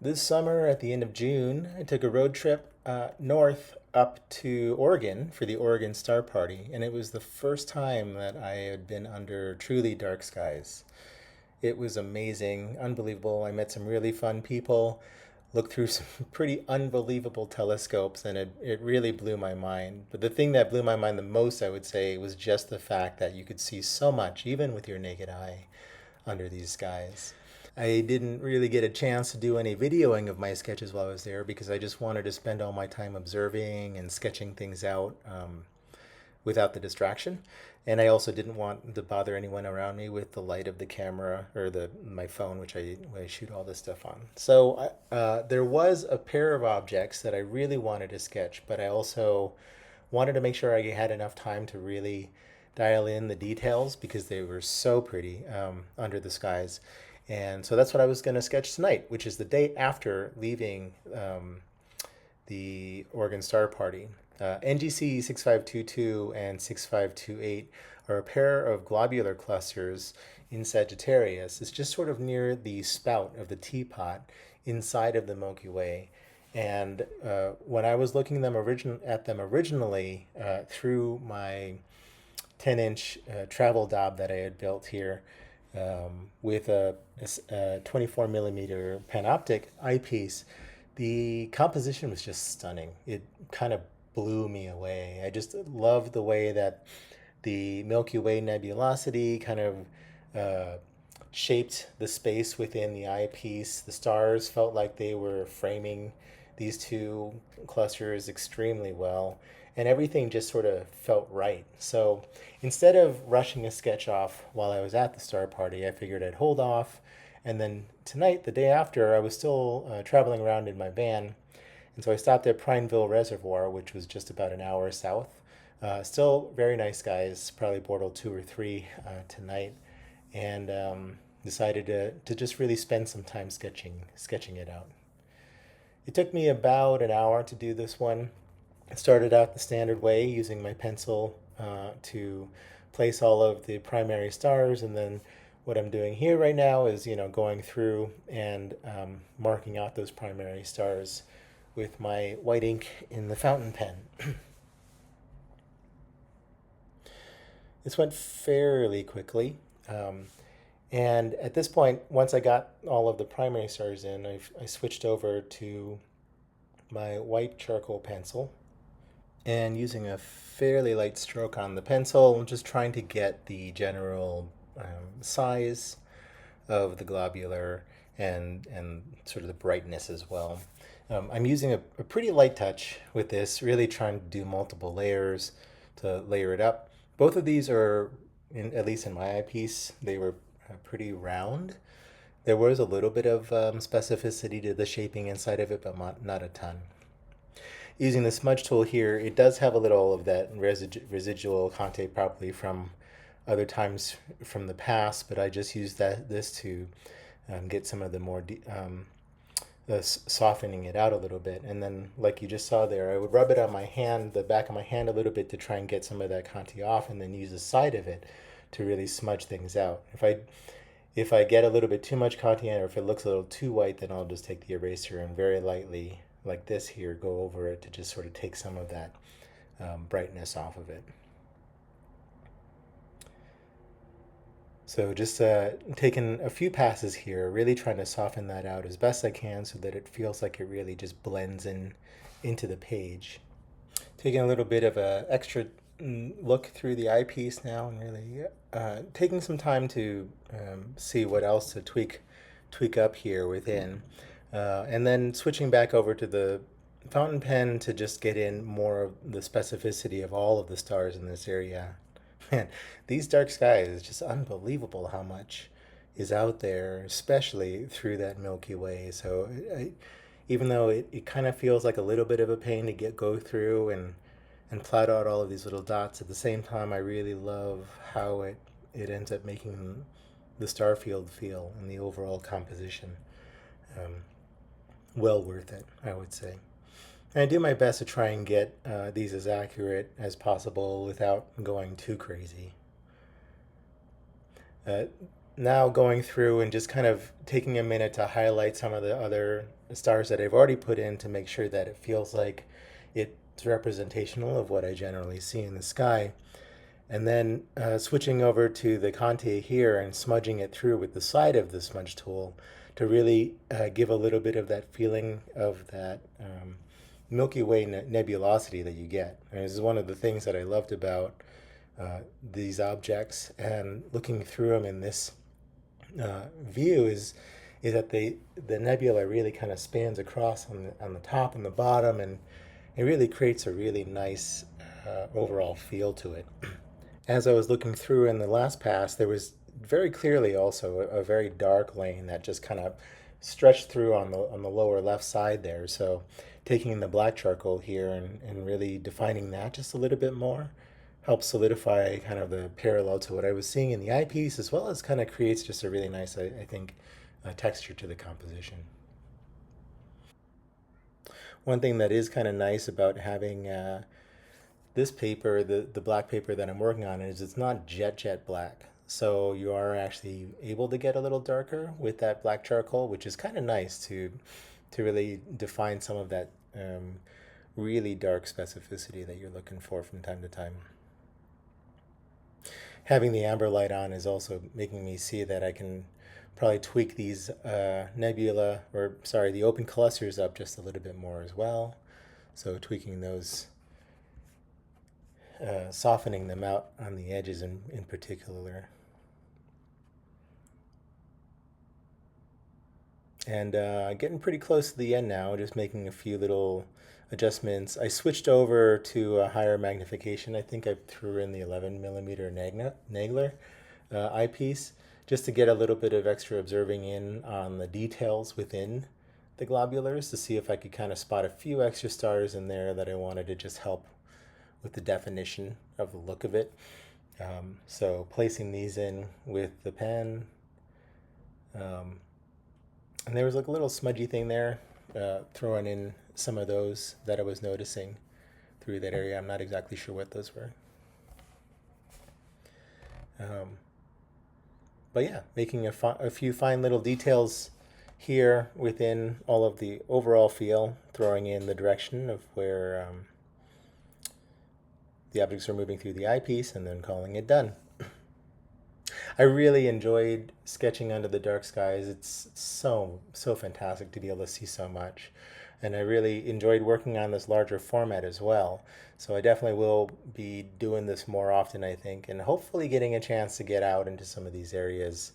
This summer, at the end of June, I took a road trip north up to Oregon for the Oregon Star Party, and it was the first time that I had been under truly dark skies. It was amazing, unbelievable. I met some really fun people, looked through some pretty unbelievable telescopes, and it really blew my mind. But the thing that blew my mind the most, I would say, was just the fact that you could see so much, even with your naked eye, under these skies. I didn't really get a chance to do any videoing of my sketches while I was there because I just wanted to spend all my time observing and sketching things out without the distraction. And I also didn't want to bother anyone around me with the light of the camera or the my phone, which I shoot all this stuff on. So there was a pair of objects that I really wanted to sketch, but I also wanted to make sure I had enough time to really dial in the details because they were so pretty under the skies. And so that's what I was going to sketch tonight, which is the day after leaving the Oregon Star Party. NGC 6522 and 6528 are a pair of globular clusters in Sagittarius. It's just sort of near the spout of the teapot inside of the Milky Way. And when I was looking at them originally through my 10-inch travel dob that I had built here with a 24 millimeter Panoptic eyepiece, the composition was just stunning. It kind of blew me away. I just loved the way that the Milky Way nebulosity kind of uh, shaped the space within the eyepiece. The stars felt like they were framing these two clusters extremely well, and everything just sort of felt right. So instead of rushing a sketch off while I was at the star party, I figured I'd hold off. And then tonight, the day after, I was still traveling around in my van. And so I stopped at Prineville Reservoir, which was just about an hour south. Still very nice guys, probably bortle 2 or 3 tonight. And decided to just really spend some time sketching it out. It took me about an hour to do this one. I started out the standard way using my pencil to place all of the primary stars, and then what I'm doing here right now is going through and marking out those primary stars with my white ink in the fountain pen. This went fairly quickly. And at this point, once I got all of the primary stars in, I switched over to my white charcoal pencil and using a fairly light stroke on the pencil, I'm just trying to get the general size of the globular and sort of the brightness as well. I'm using a pretty light touch with this, really trying to do multiple layers to layer it up. Both of these are, at least in my eyepiece, they were pretty round. There was a little bit of specificity to the shaping inside of it, but not a ton. Using the smudge tool here, it does have a little of that residual Conte probably from other times from the past, but I just used this to get some of the more softening it out a little bit. And then, like you just saw there, I would rub it on my hand, the back of my hand a little bit to try and get some of that Conte off, and then use the side of it to really smudge things out. If I get a little bit too much Conte or if it looks a little too white, then I'll just take the eraser and very lightly, like this here, go over it to just sort of take some of that brightness off of it. So just taking a few passes here, really trying to soften that out as best I can so that it feels like it really just blends in into the page. Taking a little bit of a extra look through the eyepiece now and really taking some time to see what else to tweak up here within. And then switching back over to the fountain pen to just get in more of the specificity of all of the stars in this area. Man, these dark skies, it's just unbelievable how much is out there, especially through that Milky Way. So even though it kind of feels like a little bit of a pain to go through and plot out all of these little dots, at the same time, I really love how it ends up making the star field feel and the overall composition. Well worth it, I would say. And I do my best to try and get these as accurate as possible without going too crazy. now going through and just kind of taking a minute to highlight some of the other stars that I've already put in to make sure that it feels like it's representational of what I generally see in the sky. And then switching over to the Conte here and smudging it through with the side of the smudge tool to really give a little bit of that feeling of that Milky Way nebulosity that you get. And this is one of the things that I loved about these objects, and looking through them in this view is that the nebula really kind of spans across on the top and the bottom, and it really creates a really nice overall feel to it. As I was looking through in the last pass, there was very clearly also a very dark lane that just kind of stretched through on the lower left side there. So taking the black charcoal here and really defining that just a little bit more helps solidify kind of the parallel to what I was seeing in the eyepiece, as well as kind of creates just a really nice, I think, texture to the composition. One thing that is kind of nice about having this paper, the black paper that I'm working on, is it's not jet black. So you are actually able to get a little darker with that black charcoal, which is kind of nice to really define some of that really dark specificity that you're looking for from time to time. Having the amber light on is also making me see that I can probably tweak these nebula, or sorry, the open clusters up just a little bit more as well. So tweaking those, softening them out on the edges in particular. And getting pretty close to the end now, just making a few little adjustments. I switched over to a higher magnification. I think I threw in the 11 millimeter Nagler eyepiece just to get a little bit of extra observing in on the details within the globulars to see if I could kind of spot a few extra stars in there that I wanted to just help with the definition of the look of it. So placing these in with the pen. And there was like a little smudgy thing there, throwing in some of those that I was noticing through that area. I'm not exactly sure what those were. But yeah, making a few fine little details here within all of the overall feel, throwing in the direction of where the objects are moving through the eyepiece, and then calling it done. I really enjoyed sketching under the dark skies. It's so fantastic to be able to see so much. And I really enjoyed working on this larger format as well. So I definitely will be doing this more often, I think, and hopefully getting a chance to get out into some of these areas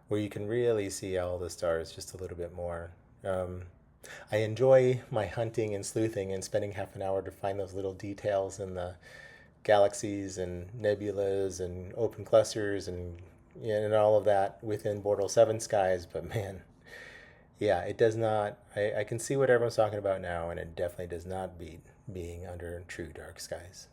where you can really see all the stars just a little bit more. I enjoy my hunting and sleuthing and spending half an hour to find those little details in the galaxies and nebulas and open clusters and all of that within Bortle 7 skies. But man, yeah, it does not. I can see what everyone's talking about now, and it definitely does not beat being under true dark skies.